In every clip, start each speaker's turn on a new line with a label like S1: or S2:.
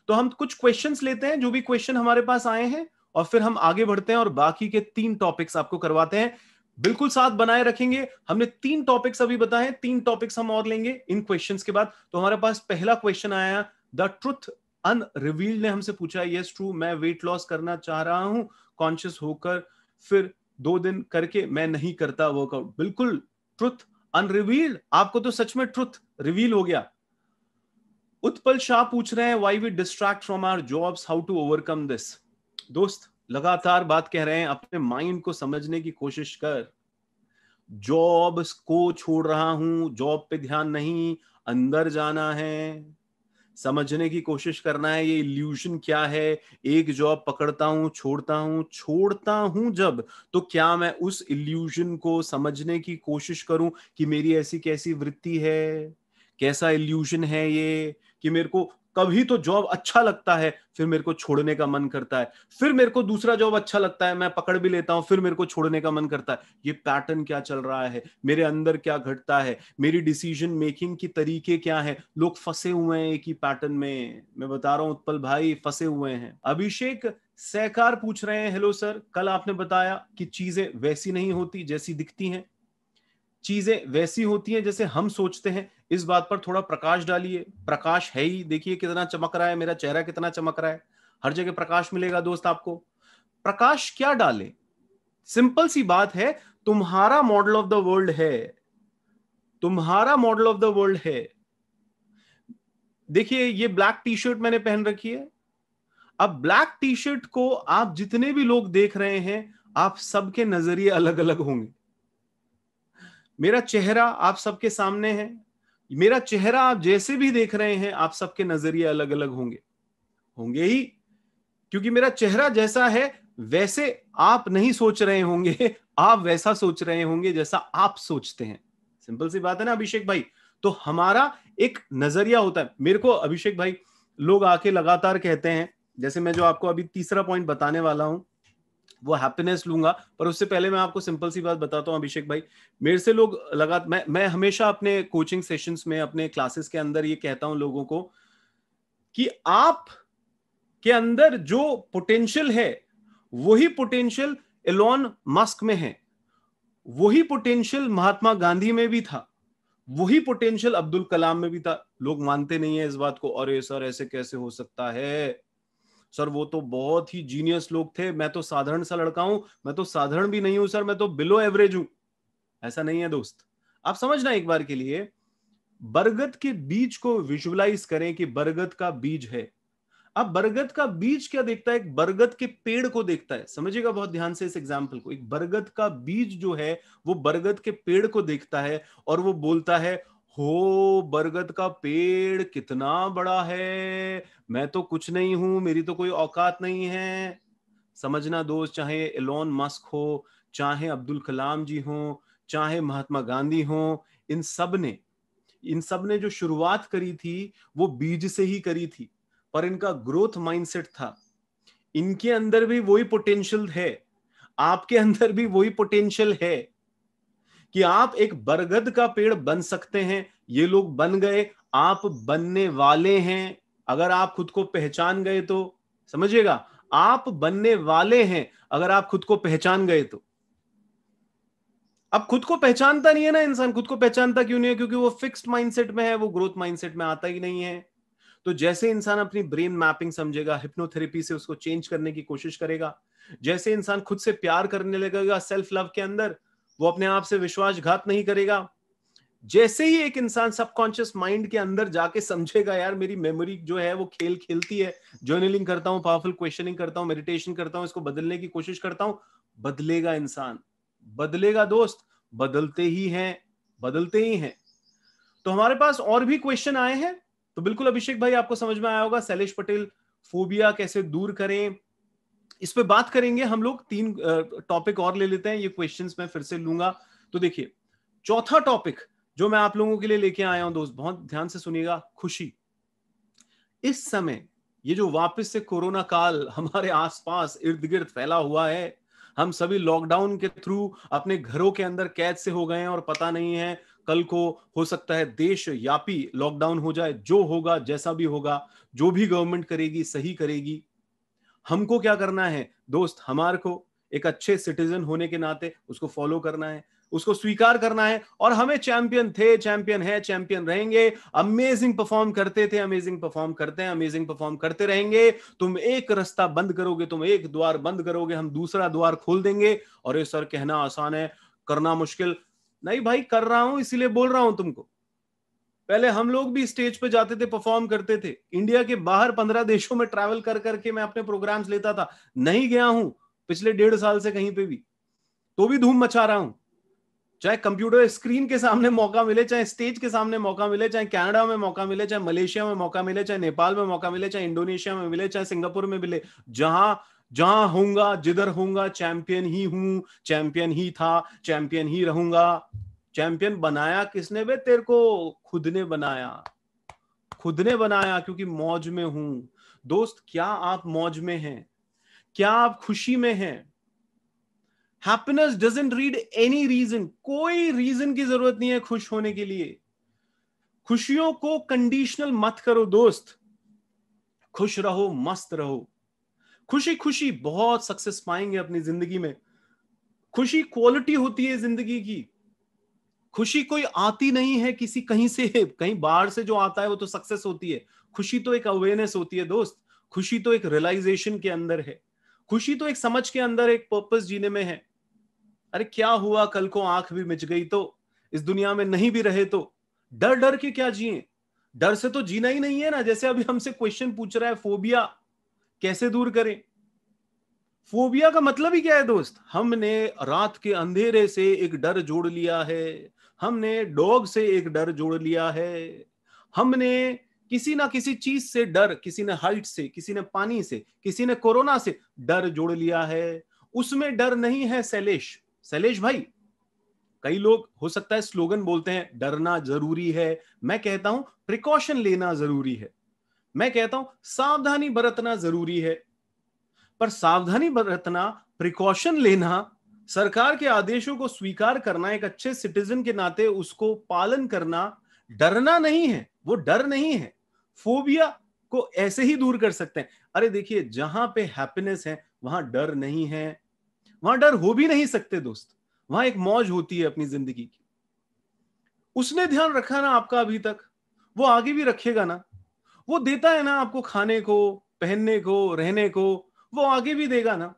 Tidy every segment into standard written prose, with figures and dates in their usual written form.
S1: तो हम कुछ क्वेश्चंस लेते हैं, जो भी क्वेश्चन हमारे पास आए हैं, और फिर हम आगे बढ़ते हैं और बाकी के 3 टॉपिक्स आपको करवाते हैं। बिल्कुल साथ बनाए रखेंगे। हमने 3 टॉपिक्स अभी बताए, 3 टॉपिक्स हम और लेंगे इन क्वेश्चंस के बाद। तो हमारे पास पहला क्वेश्चन आया, द ट्रुथ अनरिवील्ड ने हमसे पूछा, यस ट्रू, मैं वेट लॉस करना चाह रहा हूं कॉन्शियस होकर, फिर 2 दिन करके मैं नहीं करता वर्कआउट। बिल्कुल ट्रुथ अनरिवील्ड, आपको तो सच में ट्रुथ रिवील हो गया। उत्पल शाह पूछ रहे हैं, why we distract from our jobs, how to overcome this. दोस्त लगातार बात कह रहे हैं, अपने माइंड को समझने की कोशिश कर। जॉब को छोड़ रहा हूं, जॉब पे ध्यान नहीं, अंदर जाना है, समझने की कोशिश करना है ये इल्यूशन क्या है। एक जॉब पकड़ता हूं, छोड़ता हूं जब, तो क्या मैं उस इल्यूशन को समझने की कोशिश करूं कि मेरी ऐसी कैसी वृत्ति है, कैसा इल्यूशन है ये, कि मेरे को कभी तो जॉब अच्छा लगता है, फिर मेरे को छोड़ने का मन करता है, फिर मेरे को दूसरा जॉब अच्छा लगता है, मैं पकड़ भी लेता हूं, फिर मेरे को छोड़ने का मन करता है। ये पैटर्न क्या चल रहा है, मेरे अंदर क्या घटता है, मेरी डिसीजन मेकिंग की तरीके क्या है। लोग फंसे हुए हैं एक ही पैटर्न में, मैं बता रहा हूं उत्पल भाई, फंसे हुए हैं। अभिषेक सहकार पूछ रहे हैं, हेलो सर, कल आपने बताया कि चीजें वैसी नहीं होती जैसी दिखती हैं, चीजें वैसी होती हैं जैसे हम सोचते हैं। इस बात पर थोड़ा प्रकाश डालिए। प्रकाश है ही, देखिए कितना चमक रहा है, मेरा चेहरा कितना चमक रहा है, हर जगह प्रकाश मिलेगा दोस्त आपको। प्रकाश क्या डाले, सिंपल सी बात है, तुम्हारा मॉडल ऑफ द वर्ल्ड है, तुम्हारा मॉडल ऑफ द वर्ल्ड है। देखिए ये ब्लैक टी शर्ट मैंने पहन रखी है। अब ब्लैक टी शर्ट को आप जितने भी लोग देख रहे हैं, आप सबके नजरिए अलग अलग होंगे। मेरा चेहरा आप सबके सामने है, मेरा चेहरा आप जैसे भी देख रहे हैं, आप सबके नजरिए अलग अलग होंगे, होंगे ही, क्योंकि मेरा चेहरा जैसा है वैसे आप नहीं सोच रहे होंगे, आप वैसा सोच रहे होंगे जैसा आप सोचते हैं। सिंपल सी बात है ना अभिषेक भाई। तो हमारा एक नजरिया होता है। मेरे को अभिषेक भाई लोग आके लगातार कहते हैं, जैसे मैं जो आपको अभी तीसरा पॉइंट बताने वाला हूं वो हैप्पीनेस लूंगा, पर उससे पहले मैं आपको सिंपल सी बात बताता हूं अभिषेक भाई। मेरे से लोग मैं हमेशा अपने कोचिंग सेशंस में, अपने क्लासेस के अंदर ये कहता हूं लोगों को कि आप के अंदर जो पोटेंशियल है, वही पोटेंशियल एलोन मस्क में है, वही पोटेंशियल महात्मा गांधी में भी था, वही पोटेंशियल अब्दुल कलाम में भी था। लोग मानते नहीं है इस बात को, अरे सर ऐसे कैसे हो सकता है, सर वो तो बहुत ही जीनियस लोग थे, मैं तो साधारण सा लड़का हूं, मैं तो साधारण भी नहीं हूं सर, मैं तो बिलो एवरेज हूं। ऐसा नहीं है दोस्त। आप समझना एक बार के लिए, बरगद के बीज को विजुअलाइज करें कि बरगद का बीज है। अब बरगद का बीज क्या देखता है, एक बरगद के पेड़ को देखता है। समझिएगा बहुत ध्यान से इस एग्जाम्पल को। एक बरगद का बीज जो है वो बरगद के पेड़ को देखता है और वो बोलता है, हो बरगद का पेड़ कितना बड़ा है, मैं तो कुछ नहीं हूं, मेरी तो कोई औकात नहीं है। समझना दोस्त, चाहे एलोन मस्क हो, चाहे अब्दुल कलाम जी हो, चाहे महात्मा गांधी हो, इन सब ने जो शुरुआत करी थी वो बीज से ही करी थी, पर इनका ग्रोथ माइंडसेट था। इनके अंदर भी वही पोटेंशियल है, आपके अंदर भी वही पोटेंशियल है कि आप एक बरगद का पेड़ बन सकते हैं। ये लोग बन गए, आप बनने वाले हैं। अगर आप खुद को पहचान गए तो, समझिएगा, आप बनने वाले हैं अगर आप खुद को पहचान गए तो। अब खुद को पहचानता नहीं है ना इंसान, खुद को पहचानता क्यों नहीं है, क्योंकि वो फिक्स्ड माइंडसेट में है, वो ग्रोथ माइंडसेट में आता ही नहीं है। तो जैसे इंसान अपनी ब्रेन मैपिंग समझेगा, हिप्नोथेरेपी से उसको चेंज करने की कोशिश करेगा, जैसे इंसान खुद से प्यार करने लगेगा सेल्फ लव के अंदर, वो अपने आप से विश्वासघात नहीं करेगा। जैसे ही एक इंसान सबकॉन्शियस माइंड के अंदर जाके समझेगा, यार मेरी मेमोरी जो है वो खेल खेलती है, जर्नलिंग करता हूं, पावरफुल क्वेश्चनिंग करता हूं, मेडिटेशन करता हूं, इसको बदलने की कोशिश करता हूं, बदलेगा इंसान, बदलेगा दोस्त, बदलते ही हैं, बदलते ही हैं। तो हमारे पास और भी क्वेश्चन आए हैं, तो बिल्कुल अभिषेक भाई आपको समझ में आया होगा। शैलेश पटेल, फोबिया कैसे दूर करें, इस पे बात करेंगे हम लोग। 3 टॉपिक और ले लेते हैं, ये क्वेश्चंस मैं फिर से लूंगा। तो देखिए चौथा टॉपिक जो मैं आप लोगों के लिए लेके आया हूं दोस्त, बहुत ध्यान से सुनिएगा, खुशी। इस समय ये जो वापस से कोरोना काल हमारे आसपास इर्द गिर्द फैला हुआ है, हम सभी लॉकडाउन के थ्रू अपने घरों के अंदर कैद से हो गए हैं और पता नहीं है कल को हो सकता है देश यापी लॉकडाउन हो जाए, जो होगा जैसा भी होगा, जो भी गवर्नमेंट करेगी सही करेगी। हमको क्या करना है दोस्त, हमारे को एक अच्छे सिटीजन होने के नाते उसको फॉलो करना है, उसको स्वीकार करना है। और हमें चैंपियन थे, चैंपियन है, चैंपियन रहेंगे। अमेजिंग परफॉर्म करते थे, अमेजिंग परफॉर्म करते हैं, अमेजिंग परफॉर्म करते रहेंगे। तुम एक रास्ता बंद करोगे, तुम एक द्वार बंद करोगे, हम दूसरा द्वार खोल देंगे। और ये सर कहना आसान है, करना मुश्किल। नहीं भाई, कर रहा हूं इसीलिए बोल रहा हूं तुमको। पहले हम लोग भी स्टेज पे जाते थे, परफॉर्म करते थे। इंडिया के बाहर 15 देशों में ट्रैवल कर करके मैं अपने प्रोग्राम्स लेता था। नहीं गया हूं पिछले 1.5 साल से कहीं पे भी, तो भी धूम मचा रहा हूं। चाहे कंप्यूटर स्क्रीन के सामने मौका मिले, चाहे स्टेज के सामने मौका मिले, चाहे कनाडा में मौका मिले, चाहे मलेशिया में मौका मिले, चाहे नेपाल में मौका मिले, चाहे इंडोनेशिया में मिले, चाहे सिंगापुर में मिले, जहां जहां होऊंगा, जिधर होऊंगा, चैंपियन ही हूं, चैंपियन ही था, चैंपियन ही रहूंगा। चैंपियन बनाया किसने बे तेरे को? खुद ने बनाया, खुद ने बनाया, क्योंकि मौज में हूं। दोस्त, क्या आप मौज में हैं? क्या आप खुशी में हैं? Happiness doesn't read any reason. कोई रीजन की जरूरत नहीं है खुश होने के लिए। खुशियों को कंडीशनल मत करो दोस्त। खुश रहो, मस्त रहो। खुशी खुशी बहुत सक्सेस पाएंगे अपनी जिंदगी में। खुशी क्वालिटी होती है जिंदगी की। खुशी कोई आती नहीं है किसी कहीं से, कहीं बाहर से जो आता है वो तो सक्सेस होती है। खुशी तो एक अवेयरनेस होती है दोस्त। खुशी तो एक रियलाइजेशन के अंदर है। खुशी तो एक समझ के अंदर, एक पर्पस जीने में है। अरे क्या हुआ कल को आंख भी मिच गई तो, इस दुनिया में नहीं भी रहे तो डर डर के क्या जिए? डर से तो जीना ही नहीं है ना। जैसे अभी हमसे क्वेश्चन पूछ रहा है, फोबिया कैसे दूर करें? फोबिया का मतलब ही क्या है दोस्त? हमने रात के अंधेरे से एक डर जोड़ लिया है, हमने डॉग से एक डर जोड़ लिया है, हमने किसी ना किसी चीज से डर, किसी ने हाइट से, किसी ने पानी से, किसी ने कोरोना से डर जोड़ लिया है। उसमें डर नहीं है शैलेश। शैलेश भाई, कई लोग हो सकता है स्लोगन बोलते हैं डरना जरूरी है। मैं कहता हूं प्रिकॉशन लेना जरूरी है। मैं कहता हूं सावधानी बरतना जरूरी है। पर सावधानी बरतना, प्रिकॉशन लेना, सरकार के आदेशों को स्वीकार करना, एक अच्छे सिटीजन के नाते उसको पालन करना, डरना नहीं है। वो डर नहीं है। फोबिया को ऐसे ही दूर कर सकते हैं। अरे देखिए, जहां पे हैप्पीनेस है वहां डर नहीं है, वहां डर हो भी नहीं सकते दोस्त। वहां एक मौज होती है अपनी जिंदगी की। उसने ध्यान रखा ना आपका अभी तक, वो आगे भी रखेगा ना। वो देता है ना आपको खाने को, पहनने को, रहने को, वो आगे भी देगा ना।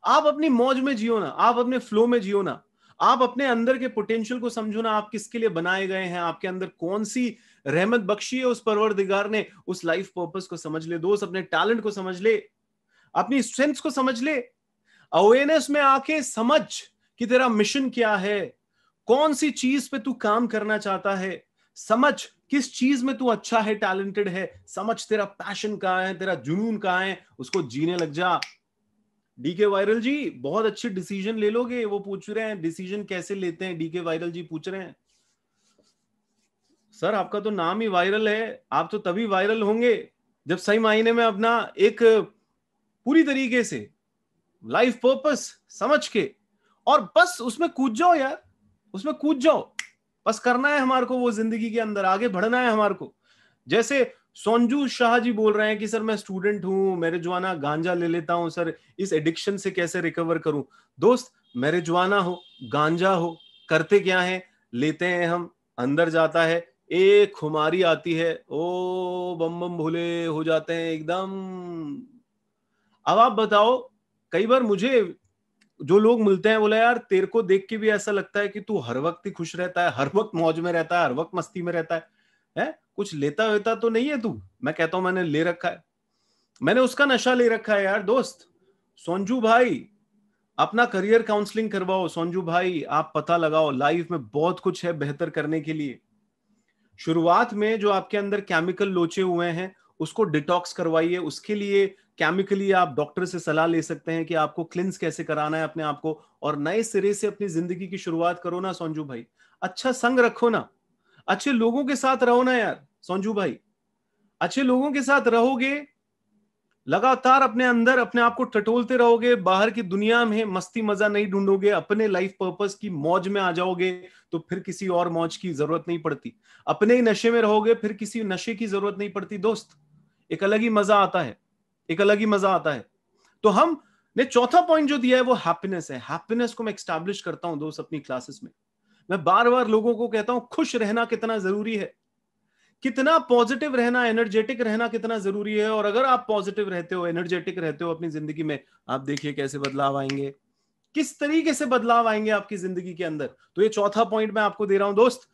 S1: आप अपनी मौज में जियो ना, आप अपने फ्लो में जियो ना। आप अपने अंदर के पोटेंशियल को समझो ना, आप किसके लिए बनाए गए हैं, आपके अंदर कौन सी रहमत बख्शी है उस परवरदिगार ने। उस लाइफ पर्पस को समझ ले दोस्त, अपने टैलेंट को समझ ले, अपनी स्ट्रेंथ को समझ ले। अवेयरनेस में आके समझ कि तेरा मिशन क्या है, कौन सी चीज पे तू काम करना चाहता है। समझ किस चीज में तू अच्छा है, टैलेंटेड है। समझ तेरा पैशन कहां है, तेरा जुनून कहां है, उसको जीने लग जा। डीके वायरल जी, बहुत अच्छे डिसीजन ले लोगे। वो पूछ रहे हैं डिसीजन कैसे लेते हैं, डीके वायरल जी पूछ रहे हैं। सर आपका तो नाम ही वायरल है। आप तो तभी वायरल होंगे जब सही मायने में अपना एक पूरी तरीके से लाइफ पर्पस समझ के, और बस उसमें कूद जाओ यार, उसमें कूद जाओ। बस करना है हमारे को, वो जिंदगी के अंदर आगे बढ़ना है हमारे को। जैसे सोनजू शाह जी बोल रहे हैं कि सर मैं स्टूडेंट हूं, मैरिजुआना गांजा ले लेता हूं, सर इस एडिक्शन से कैसे रिकवर करूं? दोस्त, मैरिजुआना हो, गांजा हो, करते क्या है? लेते हैं हम, अंदर जाता है, एक खुमारी आती है, ओ बम बम भोले हो जाते हैं एकदम। अब आप बताओ, कई बार मुझे जो लोग मिलते हैं बोला यार तेरे को देख के भी ऐसा लगता है कि तू हर वक्त ही खुश रहता है, हर वक्त मौज में रहता है, हर वक्त मस्ती में रहता है? कुछ लेता वेता तो नहीं है तू? मैं कहता हूं मैंने ले रखा है, मैंने उसका नशा ले रखा है यार दोस्त। सोनजू भाई, अपना करियर काउंसलिंग करवाओ। सोनजू भाई, आप पता लगाओ, लाइफ में बहुत कुछ है बेहतर करने के लिए। शुरुआत में जो आपके अंदर केमिकल लोचे हुए हैं उसको डिटॉक्स करवाइए। उसके लिए केमिकली आप डॉक्टर से सलाह ले सकते हैं कि आपको क्लिंस कैसे कराना है अपने आप को, और नए सिरे से अपनी जिंदगी की शुरुआत करो ना सोनजू भाई। अच्छा संग रखो ना, अच्छे लोगों के साथ रहो ना यार सोनजू भाई। अच्छे लोगों के साथ रहोगे लगातार अपने अंदर अपने आप को टटोलते रहोगे, बाहर की दुनिया में मस्ती मजा नहीं ढूंढोगे, अपने लाइफ पर्पस की मौज में आ जाओगे, तो फिर किसी और मौज की जरूरत नहीं पड़ती। अपने ही नशे में रहोगे, फिर किसी नशे की जरूरत नहीं पड़ती दोस्त। एक अलग ही मजा आता है, एक अलग ही मजा आता है। तो हमने चौथा पॉइंट जो दिया है वो हैप्पीनेस है। हैप्पीनेस को मैं एक्स्टैब्लिश करता हूं दोस्त अपनी क्लासेस में। मैं बार बार लोगों को कहता हूं खुश रहना कितना जरूरी है, कितना पॉजिटिव रहना, एनर्जेटिक रहना कितना जरूरी है। और अगर आप पॉजिटिव रहते हो, एनर्जेटिक रहते हो अपनी जिंदगी में, आप देखिए कैसे बदलाव आएंगे, किस तरीके से बदलाव आएंगे आपकी जिंदगी के अंदर। तो ये चौथा पॉइंट मैं आपको दे रहा हूं दोस्त,